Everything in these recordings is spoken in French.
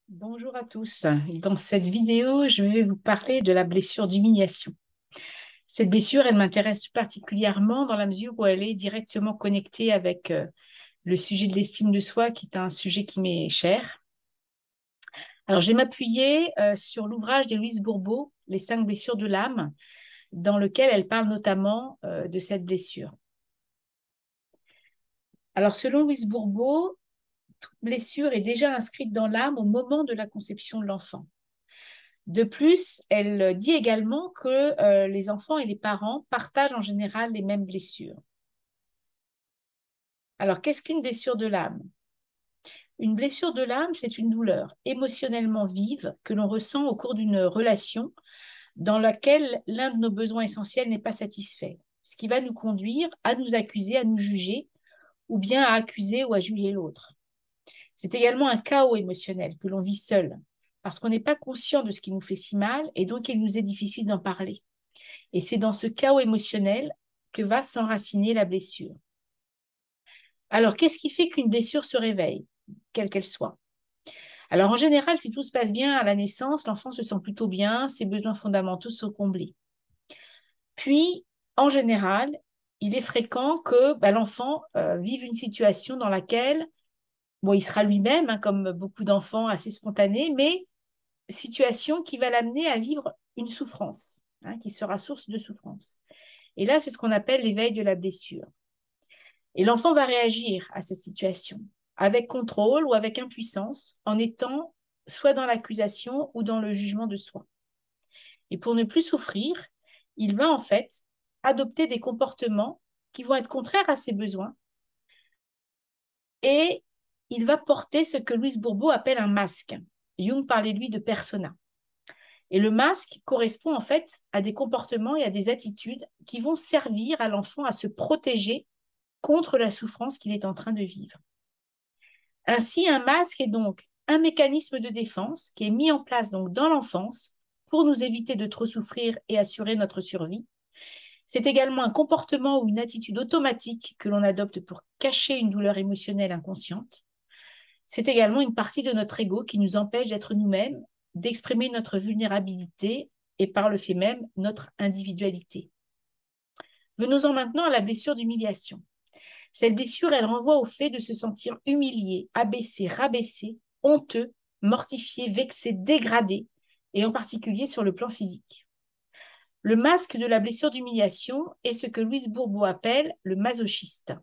Bonjour à tous. Dans cette vidéo, je vais vous parler de la blessure d'humiliation. Cette blessure, elle m'intéresse particulièrement dans la mesure où elle est directement connectée avec le sujet de l'estime de soi, qui est un sujet qui m'est cher. Alors, je vais m'appuyer sur l'ouvrage de Louise Bourbeau, Les 5 blessures de l'âme, dans lequel elle parle notamment de cette blessure. Alors, selon Louise Bourbeau, toute blessure est déjà inscrite dans l'âme au moment de la conception de l'enfant. De plus, elle dit également que les enfants et les parents partagent en général les mêmes blessures. Alors, qu'est-ce qu'une blessure de l'âme? Une blessure de l'âme, c'est une douleur émotionnellement vive que l'on ressent au cours d'une relation dans laquelle l'un de nos besoins essentiels n'est pas satisfait, ce qui va nous conduire à nous accuser, à nous juger, ou bien à accuser ou à juger l'autre. C'est également un chaos émotionnel que l'on vit seul, parce qu'on n'est pas conscient de ce qui nous fait si mal et donc il nous est difficile d'en parler. Et c'est dans ce chaos émotionnel que va s'enraciner la blessure. Alors, qu'est-ce qui fait qu'une blessure se réveille, quelle qu'elle soit? Alors, en général, si tout se passe bien à la naissance, l'enfant se sent plutôt bien, ses besoins fondamentaux sont comblés. Puis, en général, il est fréquent que l'enfant vive une situation dans laquelle, bon, il sera lui-même, hein, comme beaucoup d'enfants assez spontanés, mais situation qui va l'amener à vivre une souffrance, hein, qui sera source de souffrance. Et là, c'est ce qu'on appelle l'éveil de la blessure. Et l'enfant va réagir à cette situation avec contrôle ou avec impuissance, en étant soit dans l'accusation ou dans le jugement de soi. Et pour ne plus souffrir, il va en fait adopter des comportements qui vont être contraires à ses besoins et il va porter ce que Louise Bourbeau appelle un masque. Jung parlait lui de persona. Et le masque correspond en fait à des comportements et à des attitudes qui vont servir à l'enfant à se protéger contre la souffrance qu'il est en train de vivre. Ainsi, un masque est donc un mécanisme de défense qui est mis en place donc dans l'enfance pour nous éviter de trop souffrir et assurer notre survie. C'est également un comportement ou une attitude automatique que l'on adopte pour cacher une douleur émotionnelle inconsciente. C'est également une partie de notre ego qui nous empêche d'être nous-mêmes, d'exprimer notre vulnérabilité et par le fait même notre individualité. Venons-en maintenant à la blessure d'humiliation. Cette blessure, elle renvoie au fait de se sentir humilié, abaissé, rabaissé, honteux, mortifié, vexé, dégradé, et en particulier sur le plan physique. Le masque de la blessure d'humiliation est ce que Louise Bourbeau appelle le masochiste.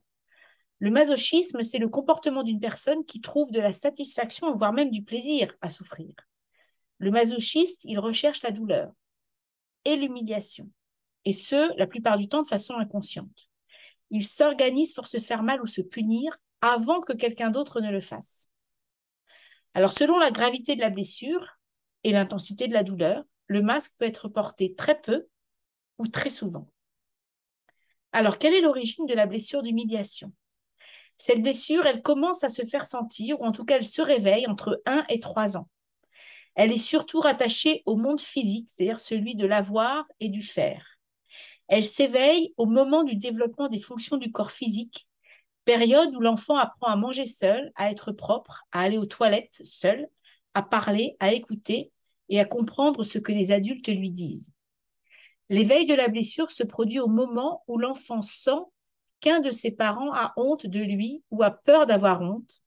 Le masochisme, c'est le comportement d'une personne qui trouve de la satisfaction, voire même du plaisir à souffrir. Le masochiste, il recherche la douleur et l'humiliation, et ce, la plupart du temps de façon inconsciente. Il s'organise pour se faire mal ou se punir avant que quelqu'un d'autre ne le fasse. Alors, selon la gravité de la blessure et l'intensité de la douleur, le masque peut être porté très peu ou très souvent. Alors, quelle est l'origine de la blessure d'humiliation? Cette blessure, elle commence à se faire sentir, ou en tout cas, elle se réveille entre 1 et 3 ans. Elle est surtout rattachée au monde physique, c'est-à-dire celui de l'avoir et du faire. Elle s'éveille au moment du développement des fonctions du corps physique, période où l'enfant apprend à manger seul, à être propre, à aller aux toilettes seul, à parler, à écouter et à comprendre ce que les adultes lui disent. L'éveil de la blessure se produit au moment où l'enfant sent qu'un de ses parents a honte de lui ou a peur d'avoir honte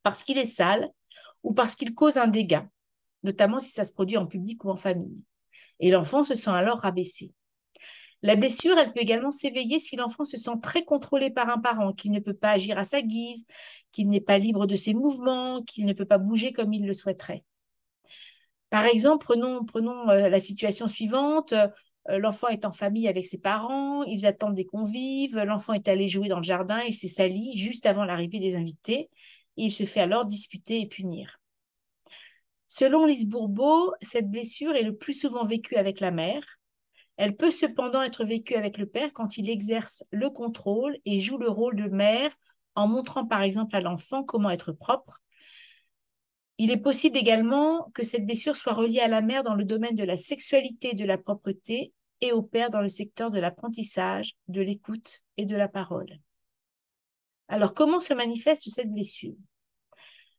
parce qu'il est sale ou parce qu'il cause un dégât, notamment si ça se produit en public ou en famille. Et l'enfant se sent alors rabaissé. La blessure, elle peut également s'éveiller si l'enfant se sent très contrôlé par un parent, qu'il ne peut pas agir à sa guise, qu'il n'est pas libre de ses mouvements, qu'il ne peut pas bouger comme il le souhaiterait. Par exemple, prenons la situation suivante. L'enfant est en famille avec ses parents, ils attendent des convives, l'enfant est allé jouer dans le jardin, il s'est sali juste avant l'arrivée des invités, et il se fait alors disputer et punir. Selon Lise Bourbeau, cette blessure est le plus souvent vécue avec la mère. Elle peut cependant être vécue avec le père quand il exerce le contrôle et joue le rôle de mère en montrant par exemple à l'enfant comment être propre. Il est possible également que cette blessure soit reliée à la mère dans le domaine de la sexualité et de la propreté et au père dans le secteur de l'apprentissage, de l'écoute et de la parole. Alors comment se manifeste cette blessure?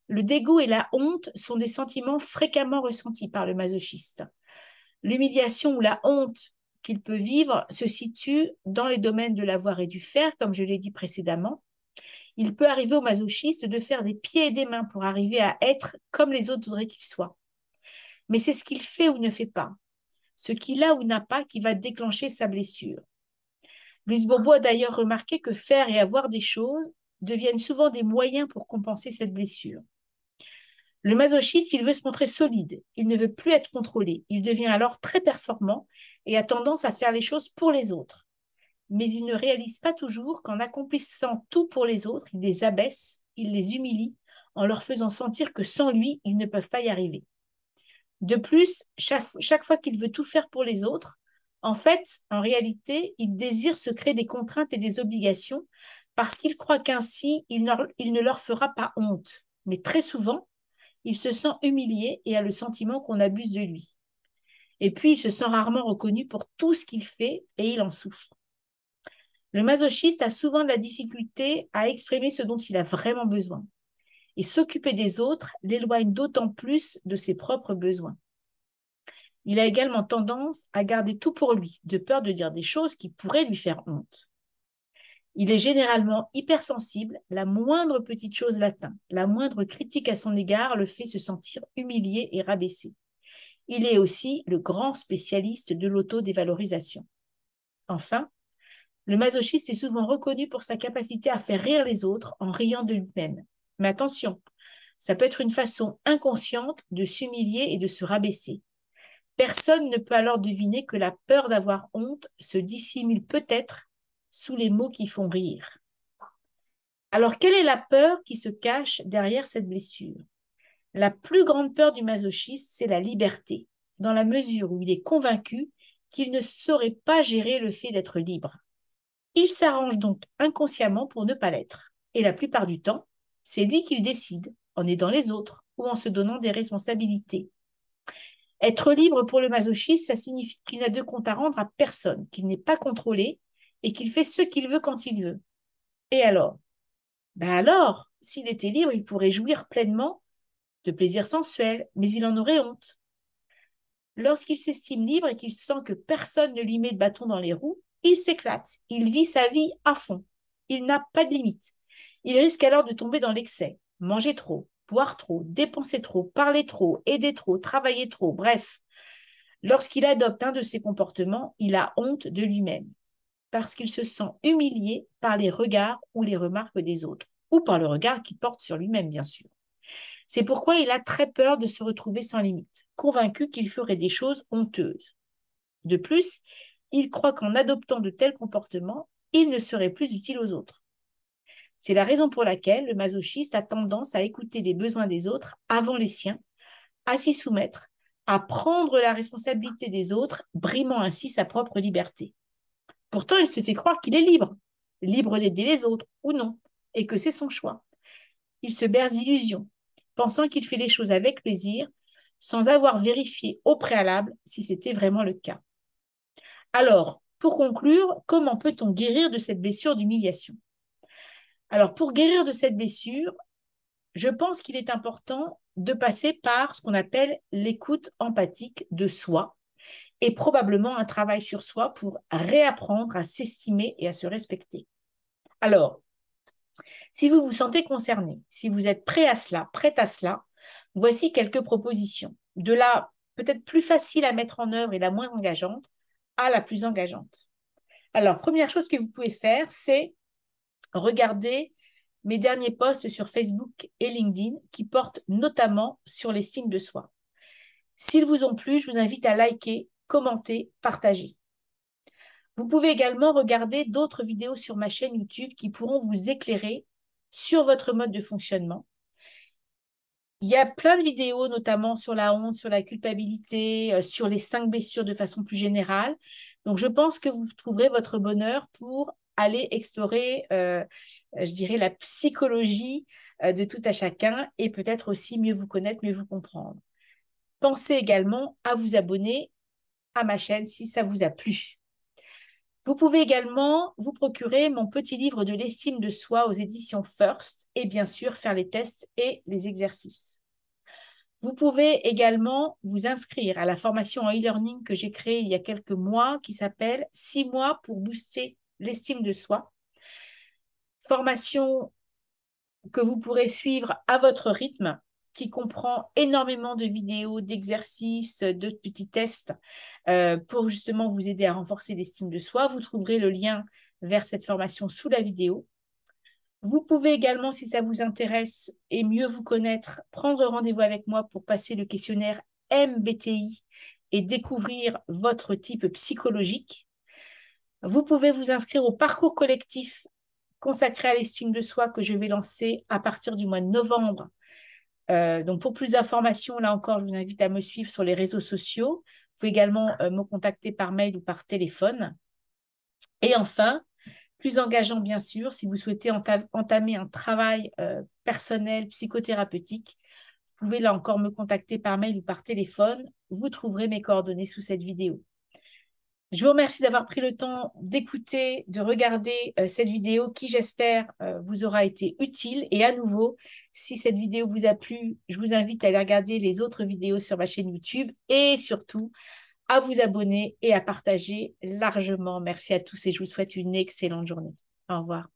Le dégoût et la honte sont des sentiments fréquemment ressentis par le masochiste. L'humiliation ou la honte qu'il peut vivre se situe dans les domaines de l'avoir et du faire, comme je l'ai dit précédemment. Il peut arriver au masochiste de faire des pieds et des mains pour arriver à être comme les autres voudraient qu'il soit. Mais c'est ce qu'il fait ou ne fait pas, ce qu'il a ou n'a pas qui va déclencher sa blessure. Louise Bourbeau a d'ailleurs remarqué que faire et avoir des choses deviennent souvent des moyens pour compenser cette blessure. Le masochiste, il veut se montrer solide, il ne veut plus être contrôlé, il devient alors très performant et a tendance à faire les choses pour les autres. Mais il ne réalise pas toujours qu'en accomplissant tout pour les autres, il les abaisse, il les humilie, en leur faisant sentir que sans lui, ils ne peuvent pas y arriver. De plus, chaque fois qu'il veut tout faire pour les autres, en fait, en réalité, il désire se créer des contraintes et des obligations parce qu'il croit qu'ainsi, il ne leur fera pas honte. Mais très souvent, il se sent humilié et a le sentiment qu'on abuse de lui. Et puis, il se sent rarement reconnu pour tout ce qu'il fait et il en souffre. Le masochiste a souvent de la difficulté à exprimer ce dont il a vraiment besoin. Et s'occuper des autres l'éloigne d'autant plus de ses propres besoins. Il a également tendance à garder tout pour lui, de peur de dire des choses qui pourraient lui faire honte. Il est généralement hypersensible, la moindre petite chose l'atteint, la moindre critique à son égard le fait se sentir humilié et rabaissé. Il est aussi le grand spécialiste de l'autodévalorisation. Enfin, le masochiste est souvent reconnu pour sa capacité à faire rire les autres en riant de lui-même. Mais attention, ça peut être une façon inconsciente de s'humilier et de se rabaisser. Personne ne peut alors deviner que la peur d'avoir honte se dissimule peut-être sous les mots qui font rire. Alors, quelle est la peur qui se cache derrière cette blessure? La plus grande peur du masochiste, c'est la liberté, dans la mesure où il est convaincu qu'il ne saurait pas gérer le fait d'être libre. Il s'arrange donc inconsciemment pour ne pas l'être. Et la plupart du temps, c'est lui qui le décide, en aidant les autres ou en se donnant des responsabilités. Être libre pour le masochiste, ça signifie qu'il n'a de compte à rendre à personne, qu'il n'est pas contrôlé et qu'il fait ce qu'il veut quand il veut. Et alors? Ben alors, s'il était libre, il pourrait jouir pleinement de plaisirs sensuels, mais il en aurait honte. Lorsqu'il s'estime libre et qu'il sent que personne ne lui met de bâton dans les roues, il s'éclate, il vit sa vie à fond. Il n'a pas de limite. Il risque alors de tomber dans l'excès, manger trop, boire trop, dépenser trop, parler trop, aider trop, travailler trop, bref. Lorsqu'il adopte un de ces comportements, il a honte de lui-même, parce qu'il se sent humilié par les regards ou les remarques des autres, ou par le regard qu'il porte sur lui-même, bien sûr. C'est pourquoi il a très peur de se retrouver sans limite, convaincu qu'il ferait des choses honteuses. De plus, il croit qu'en adoptant de tels comportements, il ne serait plus utile aux autres. C'est la raison pour laquelle le masochiste a tendance à écouter les besoins des autres avant les siens, à s'y soumettre, à prendre la responsabilité des autres, brimant ainsi sa propre liberté. Pourtant, il se fait croire qu'il est libre, libre d'aider les autres ou non, et que c'est son choix. Il se berce d'illusions, pensant qu'il fait les choses avec plaisir, sans avoir vérifié au préalable si c'était vraiment le cas. Alors, pour conclure, comment peut-on guérir de cette blessure d'humiliation? Alors, pour guérir de cette blessure, je pense qu'il est important de passer par ce qu'on appelle l'écoute empathique de soi et probablement un travail sur soi pour réapprendre à s'estimer et à se respecter. Alors, si vous vous sentez concerné, si vous êtes prêt à cela, prête à cela, voici quelques propositions. De la peut-être plus facile à mettre en œuvre et la moins engageante à la plus engageante. Alors, première chose que vous pouvez faire, c'est regarder mes derniers posts sur Facebook et LinkedIn qui portent notamment sur l'estime de soi. S'ils vous ont plu, je vous invite à liker, commenter, partager. Vous pouvez également regarder d'autres vidéos sur ma chaîne YouTube qui pourront vous éclairer sur votre mode de fonctionnement. Il y a plein de vidéos, notamment sur la honte, sur la culpabilité, sur les 5 blessures de façon plus générale. Donc, je pense que vous trouverez votre bonheur pour aller explorer, je dirais, la psychologie de tout à chacun et peut-être aussi mieux vous connaître, mieux vous comprendre. Pensez également à vous abonner à ma chaîne si ça vous a plu. Vous pouvez également vous procurer mon petit livre de l'estime de soi aux éditions First et bien sûr faire les tests et les exercices. Vous pouvez également vous inscrire à la formation en e-learning que j'ai créée il y a quelques mois qui s'appelle 6 mois pour booster l'estime de soi. Formation que vous pourrez suivre à votre rythme, qui comprend énormément de vidéos, d'exercices, de petits tests pour justement vous aider à renforcer l'estime de soi. Vous trouverez le lien vers cette formation sous la vidéo. Vous pouvez également, si ça vous intéresse et mieux vous connaître, prendre rendez-vous avec moi pour passer le questionnaire MBTI et découvrir votre type psychologique. Vous pouvez vous inscrire au parcours collectif consacré à l'estime de soi que je vais lancer à partir du mois de novembre. Donc, pour plus d'informations, là encore, je vous invite à me suivre sur les réseaux sociaux. Vous pouvez également me contacter par mail ou par téléphone. Et enfin, plus engageant, bien sûr, si vous souhaitez entamer un travail personnel, psychothérapeutique, vous pouvez là encore me contacter par mail ou par téléphone. Vous trouverez mes coordonnées sous cette vidéo. Je vous remercie d'avoir pris le temps d'écouter, de regarder cette vidéo qui, j'espère, vous aura été utile. Et à nouveau, si cette vidéo vous a plu, je vous invite à aller regarder les autres vidéos sur ma chaîne YouTube et surtout à vous abonner et à partager largement. Merci à tous et je vous souhaite une excellente journée. Au revoir.